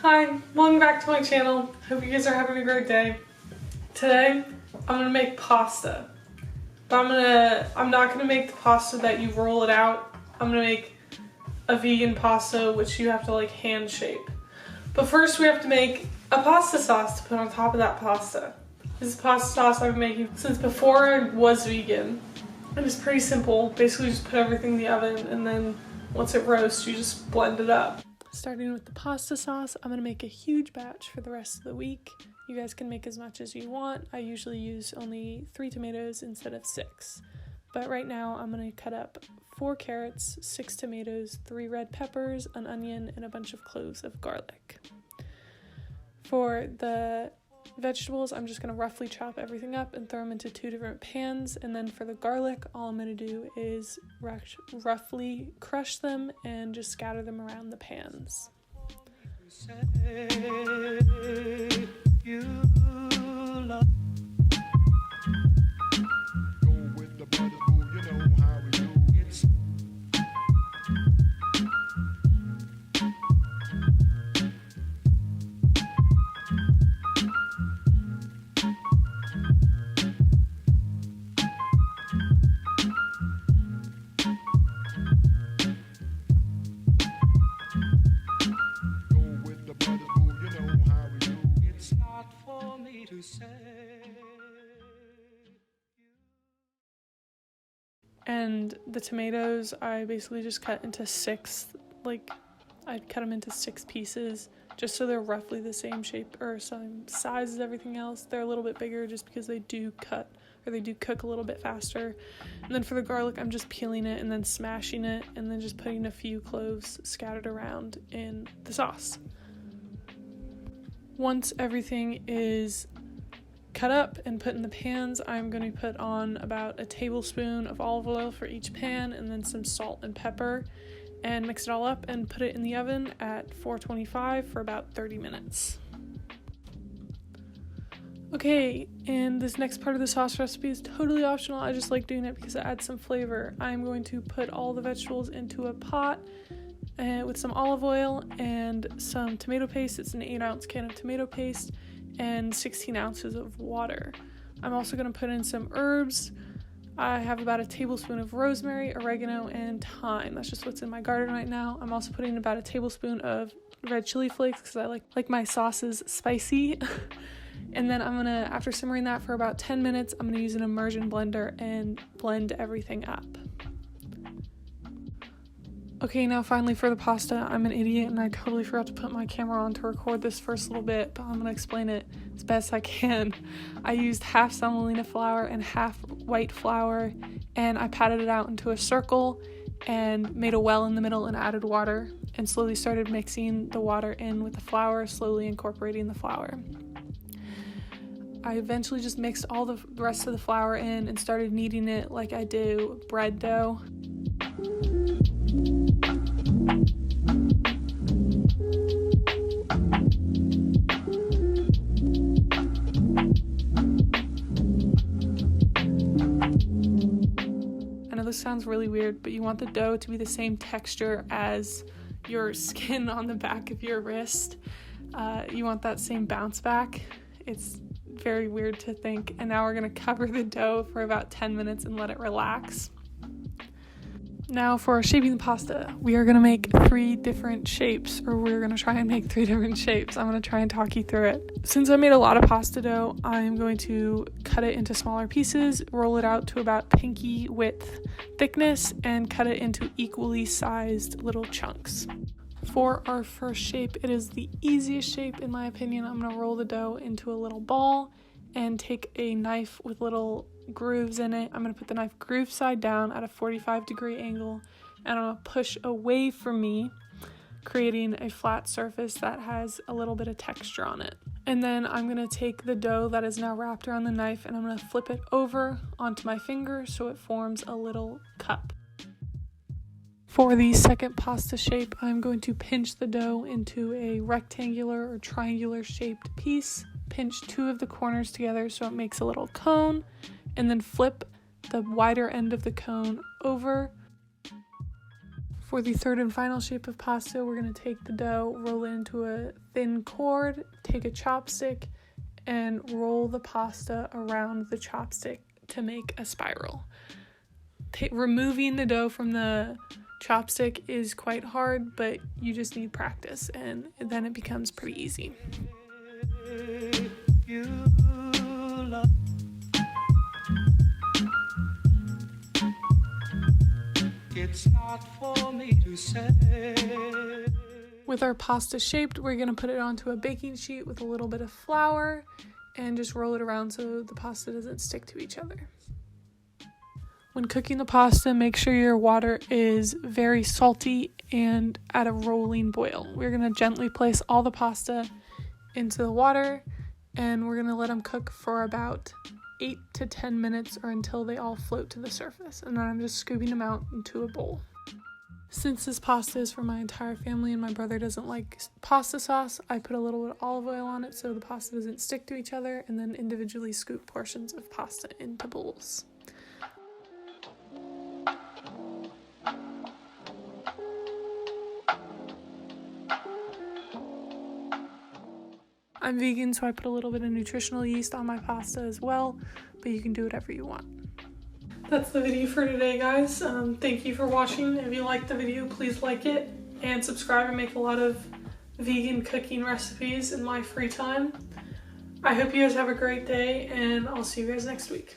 Hi, welcome back to my channel. Hope you guys are having a great day. Today, I'm gonna make pasta. But I'm not gonna make the pasta that you roll it out. I'm gonna make a vegan pasta, which you have to like hand shape. But first we have to make a pasta sauce to put on top of that pasta. This is pasta sauce I've been making since before I was vegan. And it's pretty simple. Basically just put everything in the oven and then once it roasts, you just blend it up. Starting with the pasta sauce, I'm gonna make a huge batch for the rest of the week. You guys can make as much as you want. I usually use only 3 tomatoes instead of 6. But right now I'm gonna cut up 4 carrots, 6 tomatoes, 3 red peppers, an onion, and a bunch of cloves of garlic. For the vegetables, I'm just gonna roughly chop everything up and throw them into 2 different pans. And then for the garlic, all I'm gonna do is roughly crush them and just scatter them around the pans. And the tomatoes, I basically just cut into 6, I cut them into 6 pieces, just so they're roughly the same shape or same size as everything else. They're a little bit bigger just because they do cook a little bit faster. And then for the garlic, I'm just peeling it and then smashing it and then just putting a few cloves scattered around in the sauce. Once everything is cut up and put in the pans, I'm going to put on about a tablespoon of olive oil for each pan and then some salt and pepper and mix it all up and put it in the oven at 425 for about 30 minutes. Okay, and this next part of the sauce recipe is totally optional. I just like doing it because it adds some flavor. I'm going to put all the vegetables into a pot with some olive oil and some tomato paste. It's an 8-ounce can of tomato paste and 16 ounces of water. I'm also going to put in some herbs. I have about a tablespoon of rosemary, oregano, and thyme. That's just what's in my garden right now. I'm also putting about a tablespoon of red chili flakes because I like my sauces spicy. And then I'm gonna, after simmering that for about 10 minutes, I'm gonna use an immersion blender and blend everything up. Okay, now finally for the pasta, I'm an idiot and I totally forgot to put my camera on to record this first little bit, but I'm gonna explain it as best I can. I used half semolina flour and half white flour, and I patted it out into a circle and made a well in the middle and added water, and slowly started mixing the water in with the flour, slowly incorporating the flour. I eventually just mixed all the rest of the flour in and started kneading it like I do bread dough. I know this sounds really weird, but you want the dough to be the same texture as your skin on the back of your wrist. You want that same bounce back. It's very weird to think. And now we're going to cover the dough for about 10 minutes and let it relax. Now for shaping the pasta, we are going to make 3 different shapes, or we're going to try and make 3 different shapes. I'm going to try and talk you through it. Since I made a lot of pasta dough, I'm going to cut it into smaller pieces, roll it out to about pinky width thickness, and cut it into equally sized little chunks. For our first shape, it is the easiest shape in my opinion. I'm going to roll the dough into a little ball and take a knife with little grooves in it. I'm going to put the knife groove side down at a 45-degree angle, and I'm going to push away from me, creating a flat surface that has a little bit of texture on it. And then I'm going to take the dough that is now wrapped around the knife and I'm going to flip it over onto my finger so it forms a little cup. For the second pasta shape, I'm going to pinch the dough into a rectangular or triangular shaped piece, pinch 2 of the corners together so it makes a little cone, and then flip the wider end of the cone over. For the third and final shape of pasta, we're going to take the dough, roll it into a thin cord, take a chopstick, and roll the pasta around the chopstick to make a spiral. Removing the dough from the chopstick is quite hard, but you just need practice, and then it becomes pretty easy. It's not for me to say. With our pasta shaped, we're going to put it onto a baking sheet with a little bit of flour and just roll it around so the pasta doesn't stick to each other. When cooking the pasta, make sure your water is very salty and at a rolling boil. We're going to gently place all the pasta into the water, and we're going to let them cook for about 8 to 10 minutes or until they all float to the surface. And then I'm just scooping them out into a bowl. Since this pasta is for my entire family and my brother doesn't like pasta sauce, I put a little bit of olive oil on it so the pasta doesn't stick to each other, and then individually scoop portions of pasta into bowls. I'm vegan, so I put a little bit of nutritional yeast on my pasta as well, but you can do whatever you want. That's the video for today, guys. Thank you for watching. If you liked the video, please like it and subscribe. I make a lot of vegan cooking recipes in my free time. I hope you guys have a great day, and I'll see you guys next week.